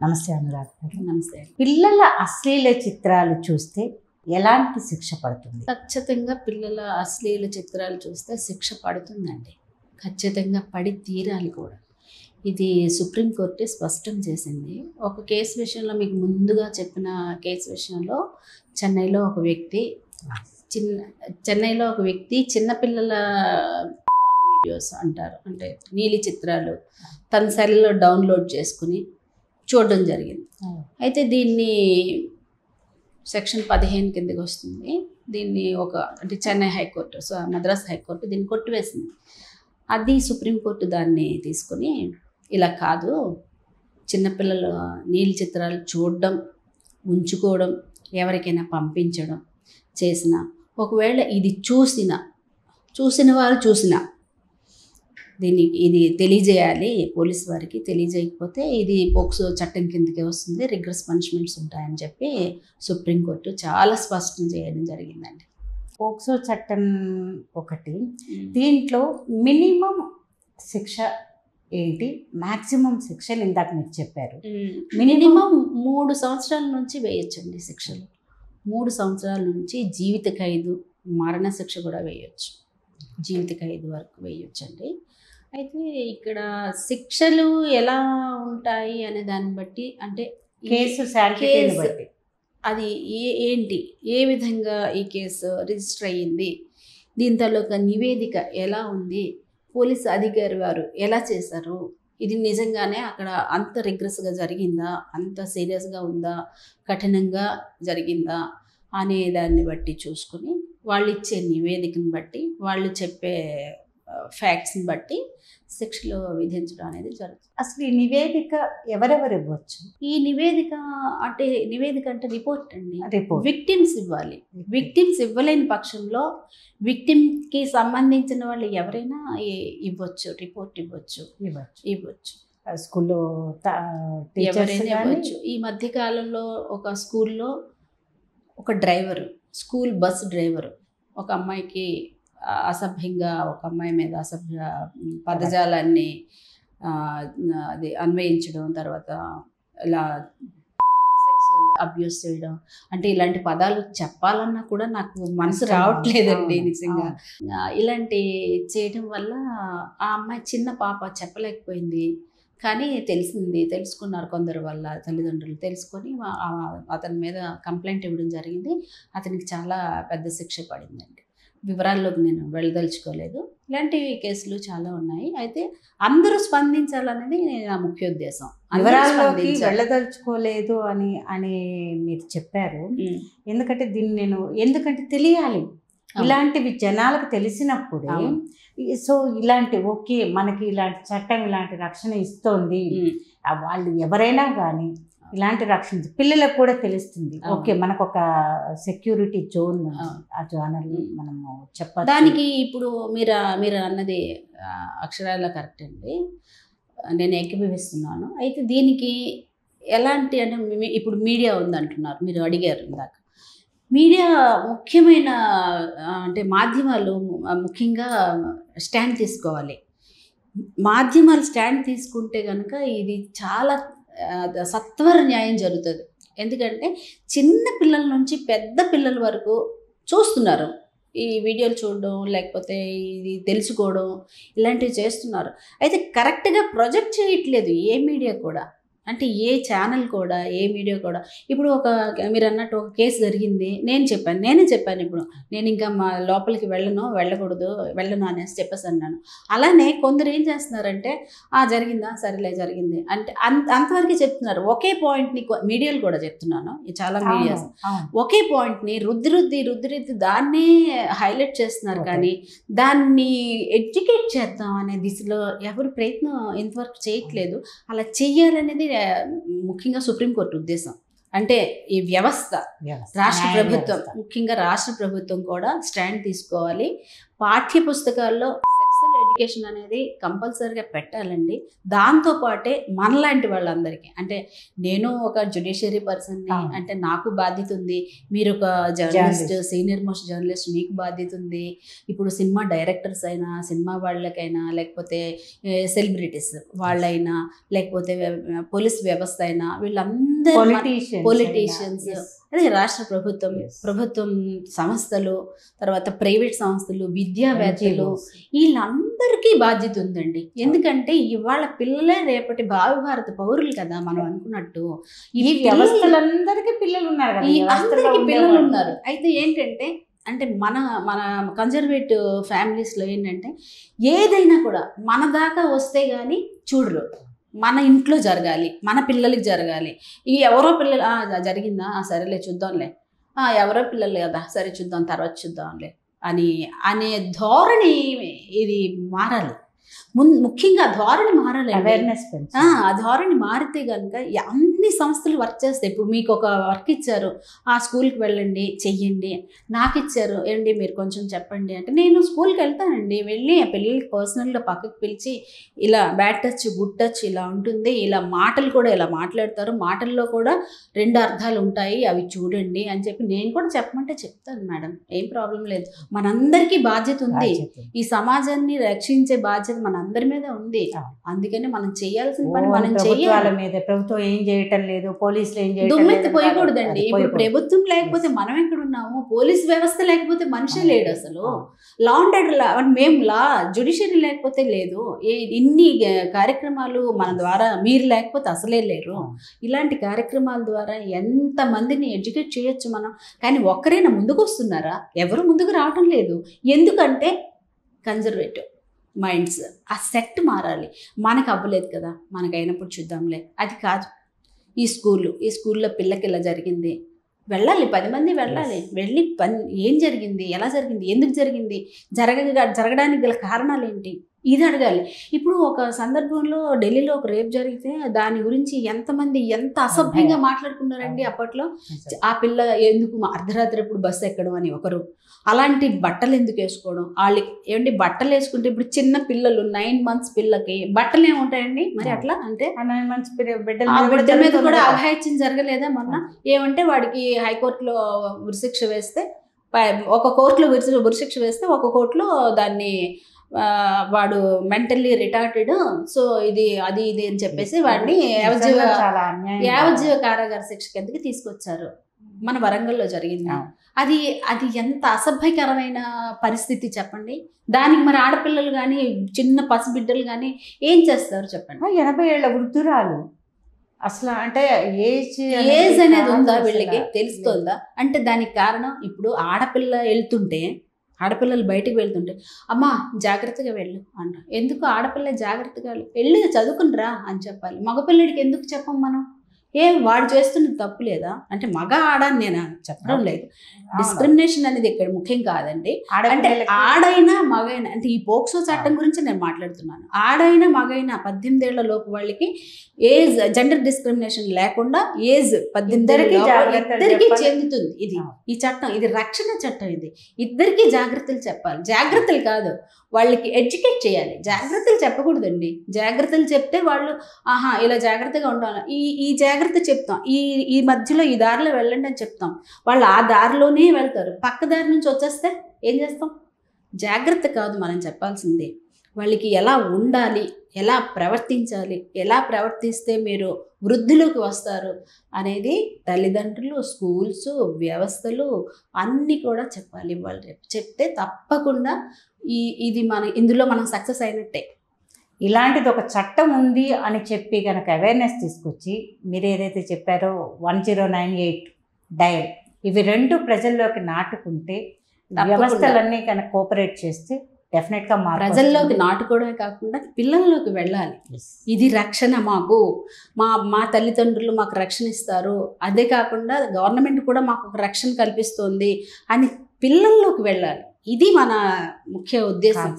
నమస్తే అనురాధ గారు. నమస్తే. పిల్లల అశ్లీల చిత్రాలు చూస్తే ఎలాంటి శిక్ష పడుతుంది? ఖచ్చితంగా పిల్లల అశ్లీల చిత్రాలు చూస్తే శిక్ష పడుతుందండి. ఖచ్చితంగా పడి తీరాలి కూడా. ఇది సుప్రీంకోర్టు స్పష్టం చేసింది. ఒక కేసు విషయంలో మీకు ముందుగా చెప్పిన కేసు విషయంలో చెన్నైలో ఒక వ్యక్తి చిన్నపిల్లల వీడియోస్ అంటారు, అంటే నీలి చిత్రాలు తన సెల్లో డౌన్లోడ్ చేసుకుని చూడడం జరిగింది. అయితే దీన్ని సెక్షన్ 15 కిందకి వస్తుంది. దీన్ని అంటే చెన్నై హైకోర్టు, మద్రాస్ హైకోర్టు దీన్ని కొట్టివేసింది. అది సుప్రీంకోర్టు దాన్ని తీసుకొని ఇలా కాదు, చిన్నపిల్లల నీలి చిత్రాలు చూడడం, ఉంచుకోవడం, ఎవరికైనా పంపించడం చేసిన, ఒకవేళ ఇది చూసిన వారు ఇది తెలియజేయాలి పోలీస్ వారికి. తెలియజేయకపోతే ఇది పోక్సో చట్టం కిందకే వస్తుంది, రిగ్రెస్ పనిష్మెంట్స్ ఉంటాయని చెప్పి సుప్రీంకోర్టు చాలా స్పష్టం చేయడం జరిగిందండి. పోక్సో చట్టం ఒకటి, దీంట్లో మినిమం శిక్ష ఏంటి, మ్యాక్సిమం శిక్షలు ఇందాక మీరు చెప్పారు. మినిమం 3 సంవత్సరాల నుంచి వేయొచ్చండి శిక్షలు. 3 సంవత్సరాల నుంచి జీవిత ఖైదు, మరణ శిక్ష కూడా వేయొచ్చు. జీవిత ఖైదు వరకు వేయొచ్చండి. అయితే ఇక్కడ శిక్షలు ఎలా ఉంటాయి అనే దాన్ని బట్టి, అంటే కేసు బట్టి అది ఏంటి, ఏ విధంగా ఈ కేసు రిజిస్టర్ అయ్యింది, దీని తాలూకా నివేదిక ఎలా ఉంది, పోలీసు అధికారి వారు ఎలా చేశారు, ఇది నిజంగానే అక్కడ అంత రిగ్రెస్గా జరిగిందా, అంత సీరియస్గా ఉందా, కఠినంగా జరిగిందా అనే దాన్ని బట్టి చూసుకుని, వాళ్ళు ఇచ్చే నివేదికను బట్టి, వాళ్ళు చెప్పే ఫ్యాక్ట్స్ని బట్టి శిక్షలు విధించడం అనేది జరుగుతుంది. అసలు ఈ నివేదిక ఎవరెవరు ఇవ్వచ్చు? ఈ నివేదిక అంటే రిపోర్ట్ అండి. విక్టిమ్స్ ఇవ్వాలి. విక్టిమ్స్ ఇవ్వలేని పక్షంలో విక్టిమ్కి సంబంధించిన వాళ్ళు ఎవరైనా ఇవ్వచ్చు, రిపోర్ట్ ఇవ్వచ్చు. స్కూల్లో ఎవరైనా ఇవ్వచ్చు. ఈ మధ్యకాలంలో ఒక స్కూల్లో ఒక స్కూల్ బస్ డ్రైవరు ఒక అమ్మాయికి అసభ్యంగా, ఒక అమ్మాయి మీద అసభ్య పదజాలాన్ని అది అన్వయించడం, తర్వాత ఇలా సెక్సువల్ అబ్యూస్ చేయడం, అంటే ఇలాంటి పదాలు చెప్పాలన్నా కూడా నాకు మనసు రావట్లేదండి నిజంగా. ఇలాంటి చేయడం వల్ల ఆ అమ్మాయి చిన్న పాప చెప్పలేకపోయింది. కానీ తెలుసుకున్నారు కొందరు వాళ్ళ తల్లిదండ్రులు. తెలుసుకొని అతని మీద కంప్లైంట్ ఇవ్వడం జరిగింది. అతనికి చాలా పెద్ద శిక్ష పడిందండి. వివరాల్లోకి నేను వెళ్ళదలుచుకోలేదు. ఇలాంటి కేసులు చాలా ఉన్నాయి. అయితే అందరూ స్పందించాలనేది నా ముఖ్య ఉద్దేశం. వివరాల్లోకి వెళ్ళదలుచుకోలేదు అని మీరు చెప్పారు. ఎందుకంటే ఎందుకంటే తెలియాలి, ఇలాంటివి జనాలకు తెలిసినప్పుడు. సో ఇలాంటి ఓకే, మనకి ఇలాంటి చట్టం ఇలాంటి రక్షణ ఇస్తోంది, వాళ్ళు ఎవరైనా కానీ ఇలాంటి రక్షణ పిల్లలకు కూడా తెలుస్తుంది. ఓకే, మనకు ఒక సెక్యూరిటీ జోన్, ఆ జోన్ మనము చెప్పాలి. దానికి ఇప్పుడు మీరు అన్నది అక్షరాల కరెక్ట్ అండి, నేను ఏకీభవిస్తున్నాను. అయితే దీనికి ఎలాంటి అంటే ఇప్పుడు మీడియా ఉందంటున్నారు, మీరు అడిగారు ఇందాక. మీడియా ముఖ్యమైన అంటే మాధ్యమాలు ముఖ్యంగా స్టాండ్ తీసుకోవాలి. మాధ్యమాలు స్టాండ్ తీసుకుంటే కనుక ఇది చాలా సత్వర న్యాయం జరుగుతుంది. ఎందుకంటే చిన్న పిల్లల నుంచి పెద్ద పిల్లల వరకు చూస్తున్నారు, ఈ వీడియోలు చూడడం, లేకపోతే ఇది తెలుసుకోవడం, ఇలాంటివి చేస్తున్నారు. అయితే కరెక్ట్గా ప్రొజెక్ట్ చేయట్లేదు ఏ మీడియా కూడా, అంటే ఏ ఛానల్ కూడా, ఏ మీడియా కూడా. ఇప్పుడు మీరు అన్నట్టు ఒక కేసు జరిగింది, నేనే చెప్పాను ఇప్పుడు నేను ఇంకా మా లోపలికి వెళ్ళను అనేసి చెప్పేసి అన్నాను. అలానే కొందరు ఏం చేస్తున్నారంటే జరిగిందా, సరేలే జరిగింది అంటే అంతవరకు చెప్తున్నారు. ఒకే పాయింట్ని మీడియాలు కూడా చెప్తున్నాను, చాలా మీడియాస్ ఒకే పాయింట్ని రుద్ది దాన్నే హైలైట్ చేస్తున్నారు. కానీ దాన్ని ఎడ్యుకేట్ చేద్దాం అనే దిశలో ఎవరు ప్రయత్నం ఇంతవరకు చేయట్లేదు. అలా చెయ్యాలనేది ముఖ్యంగా సుప్రీంకోర్టు ఉద్దేశం. అంటే ఈ వ్యవస్థ, రాష్ట్ర ప్రభుత్వం, ముఖ్యంగా రాష్ట్ర ప్రభుత్వం కూడా స్టాండ్ తీసుకోవాలి. పాఠ్య పుస్తకాల్లో సెక్సువల్ ఎడ్యుకేషన్ అనేది కంపల్సరీగా పెట్టాలండి. దాంతోపాటే మనలాంటి వాళ్ళందరికీ, అంటే నేను ఒక జ్యుడిషియరీ పర్సన్ని, అంటే నాకు బాధ్యత ఉంది. మీరు ఒక జర్నలిస్ట్, సీనియర్ మోస్ట్ జర్నలిస్ట్, మీకు బాధ్యత ఉంది. ఇప్పుడు సినిమా డైరెక్టర్స్ అయినా, సినిమా వాళ్ళకైనా, లేకపోతే సెలబ్రిటీస్ వాళ్ళైనా, లేకపోతే పోలీస్ వ్యవస్థ అయినా, వీళ్ళందరూ పొలిటీషియన్స్, అదే రాష్ట్ర ప్రభుత్వం సంస్థలు, తర్వాత ప్రైవేట్ సంస్థలు, విద్యావేత్తలు, వీళ్ళందరికీ బాధ్యత ఉందండి. ఎందుకంటే ఇవాళ పిల్లలే రేపటి భావి భారత పౌరులు కదా. మనం అనుకున్నట్టు ఈ వ్యవస్థలందరికీ పిల్లలు ఉన్నారు, అందరికీ పిల్లలు ఉన్నారు. అయితే ఏంటంటే, అంటే మన కన్జర్వేటివ్ ఫ్యామిలీస్లో ఏంటంటే ఏదైనా కూడా మన దాకా వస్తే కానీ చూడరు. మన ఇంట్లో జరగాలి, మన పిల్లలకి జరగాలి. ఈ ఎవరో పిల్లలు జరిగిందా, సరేలే చూద్దాంలే, ఎవరో పిల్లలు కదా, సరే చూద్దాం, తర్వాత చూద్దాంలే అనే ధోరణి ఇది మారాలి. ముఖ్యంగా ధోరణి మారాలి, అవేర్నెస్. ఆ ధోరణి మారితే కనుక అన్ని సంస్థలు వర్క్ చేస్తాయి. ఇప్పుడు మీకు ఒక వర్క్ ఇచ్చారు, ఆ స్కూల్కి వెళ్ళండి, చెయ్యండి. నాకు ఇచ్చారు, ఏంటి మీరు కొంచెం చెప్పండి అంటే నేను స్కూల్కి వెళ్తానండి. వెళ్ళి ఆ పిల్లలకి పర్సనల్గా పక్కకు పిలిచి, ఇలా బ్యాడ్ టచ్, గుడ్ టచ్ ఇలా ఉంటుంది, ఇలా మాటలు కూడా ఇలా మాట్లాడతారు, మాటల్లో కూడా 2 అర్థాలు ఉంటాయి, అవి చూడండి అని చెప్పి నేను కూడా చెప్పమంటే చెప్తాను మేడం, ఏం ప్రాబ్లం లేదు. మనందరికీ బాధ్యత ఉంది. ఈ సమాజాన్ని రక్షించే బాధ్యత మనందరి మీద ఉంది. అందుకని మనం చేయాల్సిన పని మనం చేయాలి. ప్రభుత్వం ఏం చేయటం లేదు, పోలీసులు ఏం చేయటం దుమ్మెత్తి పోయకూడదండి. ఇప్పుడు ప్రభుత్వం లేకపోతే మనం ఎక్కడ ఉన్నాము, పోలీస్ వ్యవస్థ లేకపోతే మనిషే లేడు అసలు. లా అండ్ ఆర్డర్ మేము జ్యుడిషియరీ లేకపోతే లేదు. ఇన్ని కార్యక్రమాలు మన ద్వారా మీరు లేకపోతే అసలే లేరు. ఇలాంటి కార్యక్రమాల ద్వారా ఎంత మందిని ఎడ్యుకేట్ చేయొచ్చు మనం. కానీ ఒక్కరైనా ముందుకు వస్తున్నారా? ఎవరు ముందుకు రావటం లేదు. ఎందుకంటే కన్జర్వేటివ్ మైండ్స్, ఆ సెట్ మారాలి. మనకు అవ్వలేదు కదా, మనకు అయినప్పుడు చూద్దాంలే, అది కాదు. ఈ స్కూల్లో పిల్లకి ఇలా జరిగింది, వెళ్ళాలి, 10 మంది వెళ్ళాలి. వెళ్ళి ఏం జరిగింది, ఎలా జరిగింది, ఎందుకు జరిగింది, జరగడానికి గల కారణాలు ఏంటి, ఇది అడగాలి. ఇప్పుడు ఒక సందర్భంలో ఢిల్లీలో ఒక రేప్ జరిగితే దాని గురించి ఎంతమంది ఎంత అసభ్యంగా మాట్లాడుకున్నారండి అప్పట్లో. ఆ పిల్ల ఎందుకు అర్ధరాత్రి ఎప్పుడు బస్సు ఎక్కడం అని ఒకరు, అలాంటి బట్టలు ఎందుకు వేసుకోవడం, వాళ్ళకి ఏమంటే బట్టలు వేసుకుంటే ఇప్పుడు చిన్న పిల్లలు 9 months పిల్లకి బట్టలు ఏముంటాయండి మరి అట్లా. అంటే 9 months బిడ్డ మీద కూడా అఘాయిత్యం జరగలేదా మొన్న? ఏమంటే వాడికి హైకోర్టులో ఉరిశిక్ష వేస్తే, ఒక కోర్టులో ఉరిశిక్ష వేస్తే ఒక కోర్టులో దాన్ని వాడు మెంటల్లీ రిటార్టెడ్, సో ఇది అని చెప్పేసి వాడిని యావజ్జీవ కారాగార శిక్ష కిందకి తీసుకొచ్చారు. మన వరంగల్లో జరిగింది. అది ఎంత అసభ్యకరమైన పరిస్థితి చెప్పండి. దానికి మరి ఆడపిల్లలు కానీ, చిన్న పసిబిడ్డలు కానీ ఏం చేస్తారు చెప్పండి? 80 ఏళ్ల వృద్ధురాలు అసలు, అంటే ఏజ్ అనేది ఉందా వీళ్ళకి, తెలుస్తుందా? అంటే దానికి కారణం ఇప్పుడు ఆడపిల్లలు బయటికి వెళ్తుంటే అమ్మా జాగ్రత్తగా వెళ్ళు అంట. ఎందుకు ఆడపిల్ల జాగ్రత్తగా వెళ్ళి చదువుకునిరా అని చెప్పాలి. మగపిల్లడికి ఎందుకు చెప్పం మనం? వాడు చేస్తున్నది తప్పు లేదా? అంటే మగ ఆడ అని నేను చెప్పడం లేదు. డిస్క్రిమినేషన్ అనేది ఇక్కడ ముఖ్యం కాదండి. అంటే ఆడైనా మగైనా, అంటే ఈ పోక్సో చట్టం గురించి నేను మాట్లాడుతున్నాను. ఆడైనా మగైనా 18 ఏళ్ల లోపు వాళ్ళకి ఏజ్, జెండర్ డిస్క్రిమినేషన్ లేకుండా ఏజ్ 18 ఇద్దరికి చెందుతుంది. ఈ చట్టం, ఇది రక్షణ చట్టం. ఇది ఇద్దరికి జాగ్రత్తలు చెప్పాలి. జాగ్రత్తలు కాదు, వాళ్ళకి ఎడ్యుకేట్ చేయాలి. జాగ్రత్తలు చెప్పకూడదండి. జాగ్రత్తలు చెప్తే వాళ్ళు ఇలా జాగ్రత్తగా ఉండాలి, ఈ జాగ్రత్త చెప్తాం, ఈ మధ్యలో ఈ దారిలో వెళ్ళండి అని చెప్తాం. వాళ్ళు ఆ దారిలోనే వెళ్తారు. పక్క దారి నుంచి వచ్చేస్తే ఏం చేస్తాం? జాగ్రత్త కాదు మనం చెప్పాల్సిందే. వాళ్ళకి ఎలా ఉండాలి, ఎలా ప్రవర్తించాలి, ఎలా ప్రవర్తిస్తే మీరు వృద్ధిలోకి వస్తారు అనేది తల్లిదండ్రులు, స్కూల్స్, వ్యవస్థలు అన్నీ కూడా చెప్పాలి. ఇవాళ రేపు చెప్తే తప్పకుండా ఇందులో మనం సక్సెస్ అయినట్టే. ఇలాంటిది ఒక చట్టం ఉంది అని చెప్పి కనుక అవేర్నెస్ తీసుకొచ్చి, మీరు ఏదైతే చెప్పారో 1098 డయల్, ఇవి 2 ప్రజల్లోకి నాటుకుంటే, వ్యవస్థలన్నీ కనుక కోఆపరేట్ చేస్తే డెఫినెట్గా ప్రజల్లోకి నాటుకోవడమే కాకుండా పిల్లల్లోకి వెళ్ళాలి. ఇది రక్షణ, మా తల్లిదండ్రులు మాకు రక్షణ ఇస్తారు, అదే కాకుండా గవర్నమెంట్ కూడా మాకు ఒక రక్షణ కల్పిస్తుంది అని పిల్లల్లోకి వెళ్ళాలి. ఇది మన ముఖ్య ఉద్దేశం.